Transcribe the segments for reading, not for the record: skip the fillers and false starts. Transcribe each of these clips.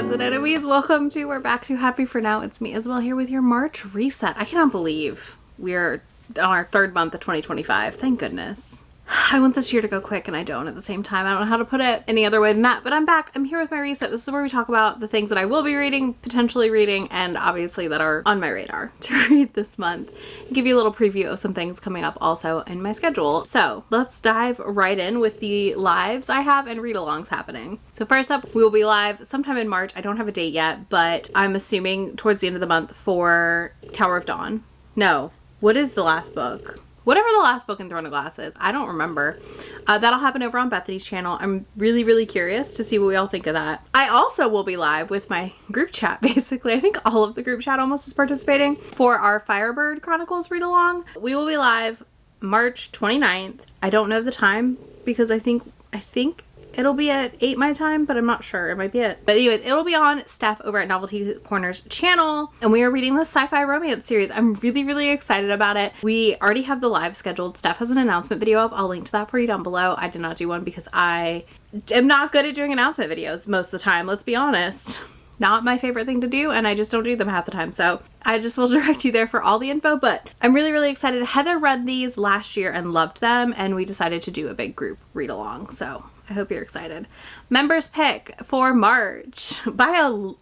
friends and enemies. Welcome to We're Back to Happy for Now. It's me, Isabel, here with your March reset. I cannot believe we're on our third month of 2025. Thank goodness. I want this year to go quick and I don't at the same time. I don't know how to put it any other way than that, but I'm back. I'm here with my reset. This is where we talk about the things that I will be reading, potentially reading, and obviously that are on my radar to read this month. Give you a little preview of some things coming up also in my schedule. So let's dive right in with the lives I have and read-alongs happening. So first up, we will be live sometime in March. I don't have a date yet, but I'm assuming towards the end of the month for Tower of Dawn. No, what is the last book? Whatever the last book in Throne of Glass is, I don't remember. That'll happen over on Bethany's channel. I'm really curious to see what we all think of that. I also will be live with my group chat, basically. I think all of the group chat almost is participating for our Firebird Chronicles read along. We will be live March 29th. I don't know the time because I think it'll be at 8 my time, but I'm not sure. It might be it. But anyways, it'll be on Steph over at Novelty Corner's channel. And we are reading the sci-fi romance series. I'm really excited about it. We already have the live scheduled. Steph has an announcement video up. I'll link to that for you down below. I did not do one because I am not good at doing announcement videos most of the time. Let's be honest. Not my favorite thing to do, and I just don't do them half the time. So I just will direct you there for all the info, but I'm really excited. Heather read these last year and loved them, and we decided to do a big group read along. So I hope you're excited. Members pick for March by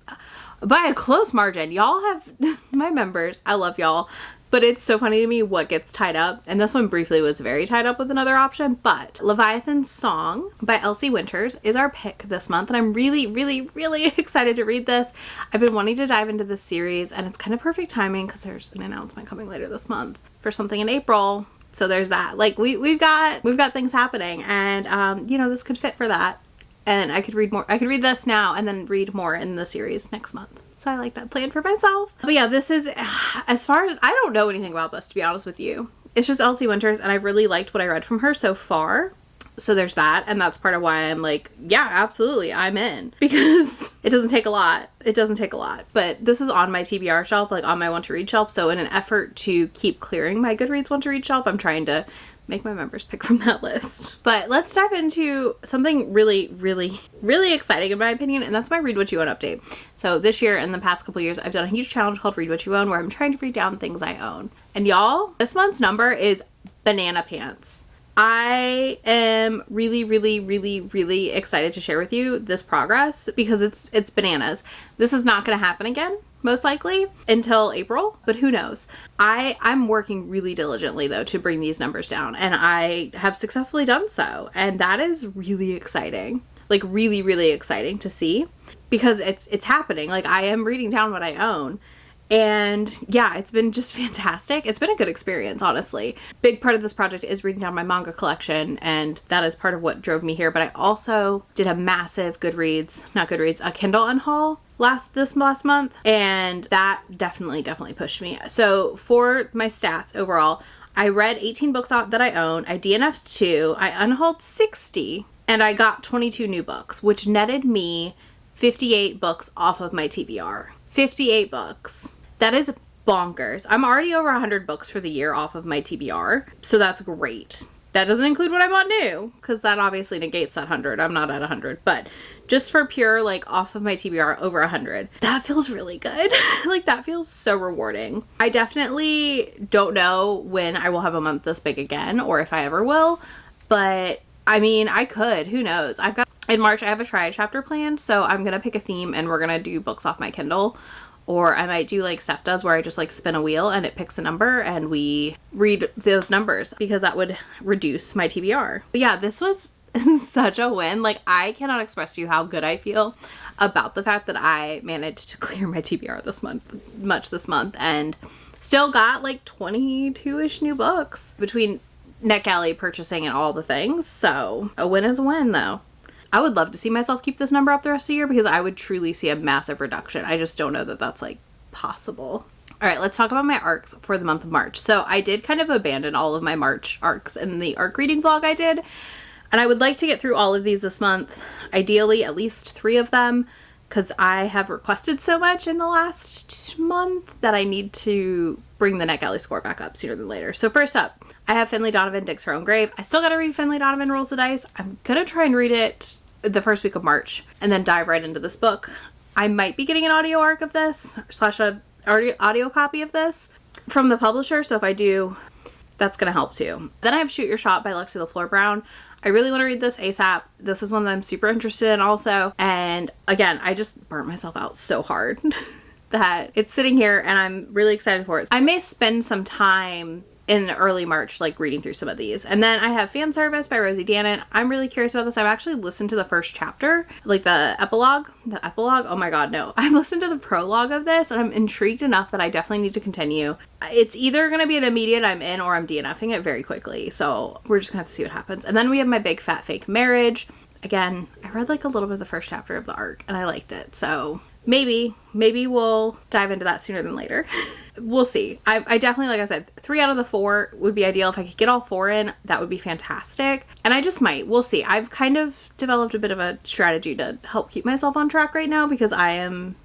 a close margin. Y'all have my members. I love y'all, but it's so funny to me what gets tied up. And this one briefly was very tied up with another option, but Leviathan's Song by Elsie Winters is our pick this month. And I'm really excited to read this. I've been wanting to dive into this series, and it's kind of perfect timing because there's an announcement coming later this month for something in April. So there's that. Like we've got things happening, and you know, this could fit for that. And I could read more. I could read this now and then read more in the series next month. So I like that plan for myself. But yeah, this is, as far as, I don't know anything about this, to be honest with you. It's just Elsie Winters, and I've really liked what I read from her so far. So there's that, and that's part of why I'm like, yeah, absolutely, I'm in. Because it doesn't take a lot. It doesn't take a lot. But this is on my TBR shelf, like on my want to read shelf. So in an effort to keep clearing my Goodreads want to read shelf, I'm trying to make my members pick from that list. But let's dive into something really exciting in my opinion, and that's my Read What You Own update. So this year and the past couple years, I've done a huge challenge called Read What You Own, where I'm trying to read down things I own. And y'all, this month's number is banana pants. I am really excited to share with you this progress because it's bananas. This is not going to happen again, most likely, until April, but who knows. I'm working really diligently, though, to bring these numbers down, and I have successfully done so, and that is really exciting. Like, really exciting to see, because it's happening. Like, I am reading down what I own. And yeah, it's been just fantastic. It's been a good experience, honestly. Big part of this project is reading down my manga collection, and that is part of what drove me here. But I also did a massive Kindle Unhaul this last month, and that definitely pushed me. So for my stats overall, I read 18 books that I own. I DNF'd 2. I unhauled 60, and I got 22 new books, which netted me 58 books off of my TBR. 58 books. That is bonkers. I'm already over 100 books for the year off of my TBR, so that's great. That doesn't include what I bought new, because that obviously negates that 100. I'm not at 100, but just for pure, like, off of my TBR, over 100. That feels really good. Like, that feels so rewarding. I definitely don't know when I will have a month this big again, or if I ever will, but I mean, I could. Who knows? In March, I have a try chapter planned, so I'm gonna pick a theme and we're gonna do books off my Kindle. Or I might do like Steph does, where I just like spin a wheel and it picks a number and we read those numbers, because that would reduce my TBR. But yeah, this was such a win. Like, I cannot express to you how good I feel about the fact that I managed to clear my TBR this month, and still got like 22-ish new books between NetGalley purchasing and all the things. So a win is a win, though. I would love to see myself keep this number up the rest of the year, because I would truly see a massive reduction. I just don't know that that's like possible. All right, let's talk about my arcs for the month of March. So I did kind of abandon all of my March arcs in the arc reading vlog I did, and I would like to get through all of these this month. Ideally, at least 3 of them, because I have requested so much in the last month that I need to bring the NetGalley score back up sooner than later. So first up, I have Finley Donovan Digs Her Own Grave. I still gotta read Finley Donovan Rolls the Dice. I'm gonna try and read it the first week of March and then dive right into this book. I might be getting an audio arc of this slash a audio copy of this from the publisher. So if I do, that's going to help too. Then I have Shoot Your Shot by Lexi LaFleur Brown. I really want to read this ASAP. This is one that I'm super interested in also. And again, I just burnt myself out so hard that it's sitting here and I'm really excited for it. I may spend some time in early March, like reading through some of these. And then I have Fan Service by Rosie Dannon. I'm really curious about this. I've actually listened to the first chapter, like the epilogue. Oh my God, no. I've listened to the prologue of this and I'm intrigued enough that I definitely need to continue. It's either going to be an immediate I'm in or I'm DNFing it very quickly. So we're just gonna have to see what happens. And then we have My Big Fat Fake Marriage. Again, I read like a little bit of the first chapter of the arc and I liked it. So maybe we'll dive into that sooner than later. We'll see. I definitely, like I said, 3 out of the 4 would be ideal. If I could get all 4 in, that would be fantastic. And I just might. We'll see. I've kind of developed a bit of a strategy to help keep myself on track right now because I am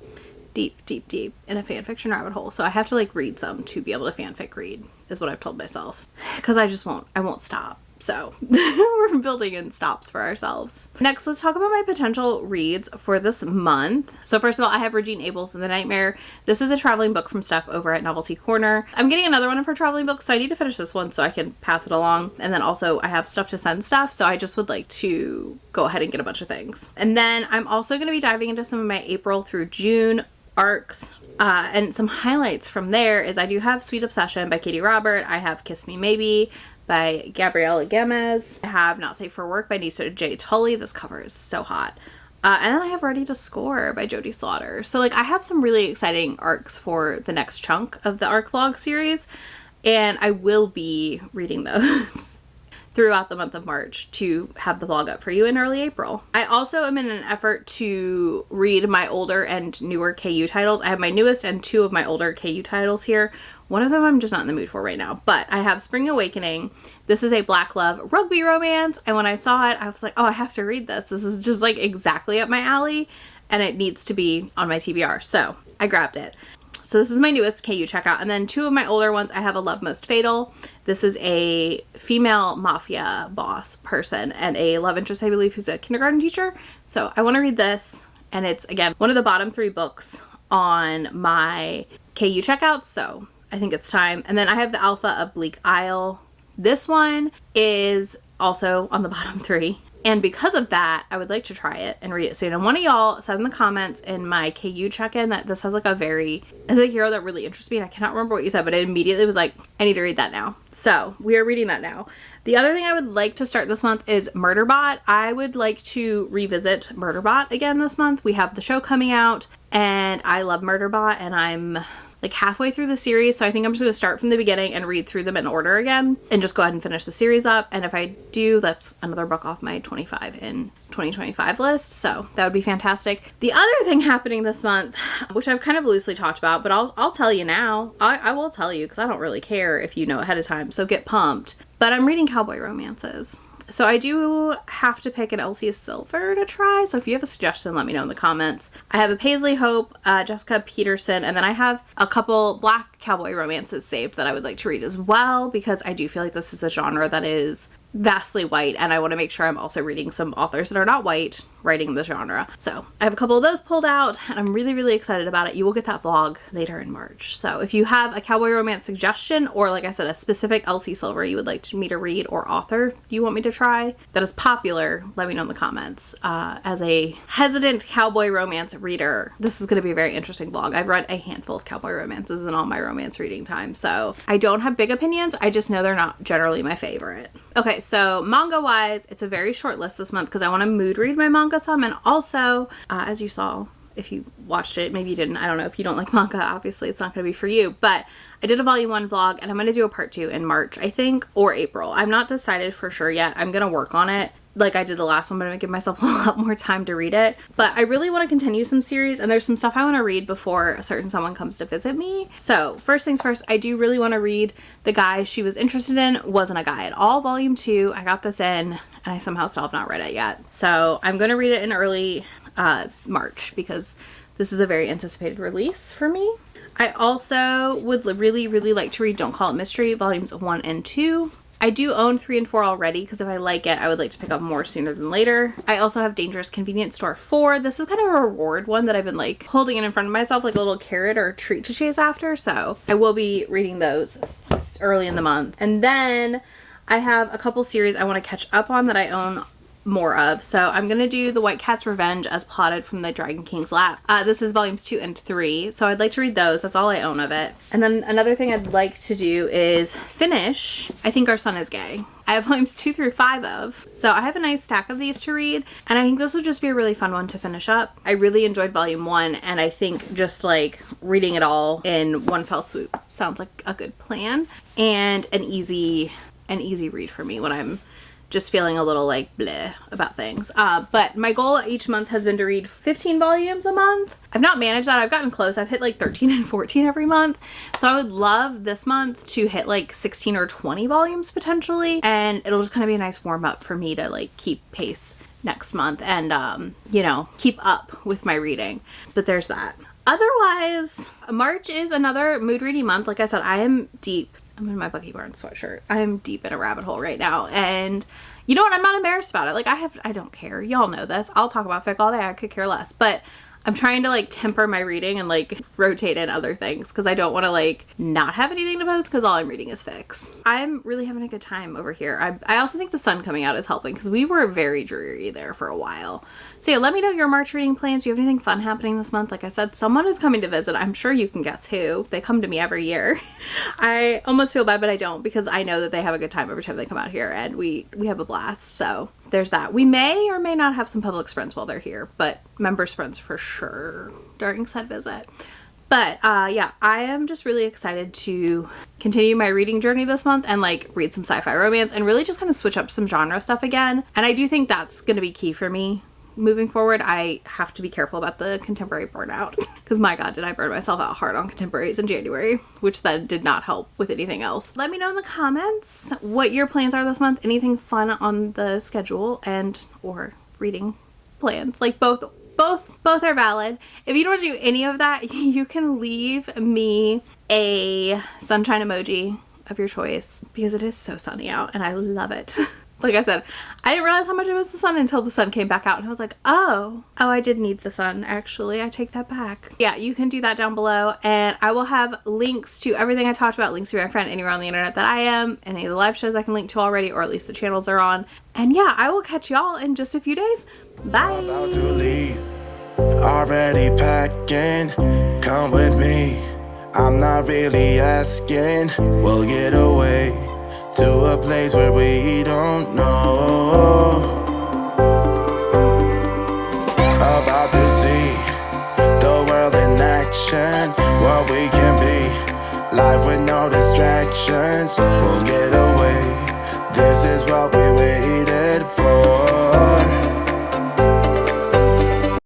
deep in a fanfiction rabbit hole. So I have to like read some to be able to fanfic read is what I've told myself. Because I won't stop. So we're building in stops for ourselves. Next, let's talk about my potential reads for this month. So first of all, I have Regine Abel's The Nightmare. This is a traveling book from Steph over at Novelty Corner. I'm getting another one of her traveling books, so I need to finish this one so I can pass it along. And then also I have stuff to send Steph, so I just would like to go ahead and get a bunch of things. And then I'm also going to be diving into some of my April through June arcs. And some highlights from there is I do have Sweet Obsession by Katie Robert. I have Kiss Me Maybe by Gabriela Gemez. I have Not Safe for Work by Nisa J. Tully. This cover is so hot. And then I have Ready to Score by Jodie Slaughter. So like I have some really exciting arcs for the next chunk of the arc vlog series. And I will be reading those throughout the month of March to have the vlog up for you in early April. I also am in an effort to read my older and newer KU titles. I have my newest and 2 of my older KU titles here. One of them I'm just not in the mood for right now, but I have Spring Awakening. This is a Black Love rugby romance, and when I saw it, I was like, oh, I have to read this. This is just like exactly up my alley, and it needs to be on my TBR, so I grabbed it. So this is my newest KU checkout, and then 2 of my older ones, I have A Love Most Fatal. This is a female mafia boss person and a love interest, I believe, who's a kindergarten teacher. So I want to read this, and it's, again, one of the bottom 3 books on my KU checkouts, so I think it's time. And then I have The Alpha of Bleak Isle. This one is also on the bottom 3. And because of that, I would like to try it and read it soon. And one of y'all said in the comments in my KU check-in that this has like is a hero that really interests me. And I cannot remember what you said, but it immediately was like, I need to read that now. So we are reading that now. The other thing I would like to start this month is Murderbot. I would like to revisit Murderbot again this month. We have the show coming out and I love Murderbot and I'm like halfway through the series, so I think I'm just going to start from the beginning and read through them in order again and just go ahead and finish the series up. And if I do, that's another book off my 25 in 2025 list, so that would be fantastic. The other thing happening this month, which I've kind of loosely talked about, but I'll tell you now. I will tell you because I don't really care if you know ahead of time, so get pumped. But I'm reading cowboy romances. So I do have to pick an Elsie Silver to try. So if you have a suggestion, let me know in the comments. I have a Paisley Hope, Jessica Peterson, and then I have a couple Black cowboy romances saved that I would like to read as well because I do feel like this is a genre that is vastly white and I want to make sure I'm also reading some authors that are not white writing the genre. So I have a couple of those pulled out and I'm really excited about it. You will get that vlog later in March. So if you have a cowboy romance suggestion or like I said a specific Elsie Silver you would like me to read or author you want me to try that is popular, let me know in the comments. As a hesitant cowboy romance reader, this is going to be a very interesting vlog. I've read a handful of cowboy romances in all my romance reading time, so I don't have big opinions. I just know they're not generally my favorite. Okay, so manga wise, it's a very short list this month because I want to mood read my manga some, and also, as you saw, if you watched it, maybe you didn't, I don't know, if you don't like manga, obviously it's not going to be for you, but I did a volume 1 vlog and I'm going to do a part 2 in March, I think, or April. I'm not decided for sure yet. I'm going to work on it like I did the last one, but I'm going to give myself a lot more time to read it. But I really want to continue some series and there's some stuff I want to read before a certain someone comes to visit me. So first things first, I do really want to read The Guy She Was Interested In Wasn't a Guy at All, volume 2. I got this in and I somehow still have not read it yet. So I'm going to read it in early March because this is a very anticipated release for me. I also would really like to read Don't Call It Mystery, volumes 1 and 2. I do own 3 and 4 already because if I like it, I would like to pick up more sooner than later. I also have Dangerous Convenience Store 4. This is kind of a reward one that I've been like holding it in front of myself like a little carrot or a treat to chase after. So I will be reading those early in the month. And then I have a couple series I want to catch up on that I own more of. So I'm gonna do The White Cat's Revenge as plotted from the Dragon King's lap. This is volumes 2 and 3, so I'd like to read those. That's all I own of it. And then another thing I'd like to do is finish I Think Our Son Is Gay. I have volumes 2 through 5 of, so I have a nice stack of these to read, and I think this would just be a really fun one to finish up. I really enjoyed volume 1, and I think just like reading it all in one fell swoop sounds like a good plan and an easy read for me when I'm just feeling a little like bleh about things. But my goal each month has been to read 15 volumes a month. I've not managed that. I've gotten close. I've hit like 13 and 14 every month. So I would love this month to hit like 16 or 20 volumes potentially. And it'll just kind of be a nice warm up for me to like keep pace next month and, you know, keep up with my reading. But there's that. Otherwise, March is another mood reading month. Like I said, I'm in my Bucky Barnes sweatshirt. I'm deep in a rabbit hole right now. And you know what? I'm not embarrassed about it. Like I don't care. Y'all know this. I'll talk about fic all day. I could care less. But I'm trying to like temper my reading and like rotate in other things because I don't want to like not have anything to post because all I'm reading is fics. I'm really having a good time over here. I also think the sun coming out is helping because we were very dreary there for a while. So yeah, let me know your March reading plans. Do you have anything fun happening this month? Like I said, someone is coming to visit. I'm sure you can guess who. They come to me every year. I almost feel bad, but I don't because I know that they have a good time every time they come out here and we have a blast. So there's that. We may or may not have some public sprints while they're here, but member sprints for sure during said visit. But yeah, I am just really excited to continue my reading journey this month and like read some sci-fi romance and really just kind of switch up some genre stuff again. And I do think that's going to be key for me moving forward. I have to be careful about the contemporary burnout because my god, did I burn myself out hard on contemporaries in January, which then did not help with anything else. Let me know in the comments what your plans are this month, anything fun on the schedule and or reading plans. Like both are valid. If you don't want to do any of that, you can leave me a sunshine emoji of your choice because it is so sunny out and I love it. Like I said, I didn't realize how much it was the sun until the sun came back out and I was like, oh, I did need the sun actually. I take that back. Yeah, you can do that down below and I will have links to everything I talked about, links to my friend anywhere on the internet that I am, any of the live shows I can link to already or at least the channels are on. And yeah, I will catch y'all in just a few days. Bye. About to leave, already packing, come with me. I'm not really asking, we'll get away to a place where we don't know. About to see the world in action, what we can be, life with no distractions. We'll get away, this is what we waited for.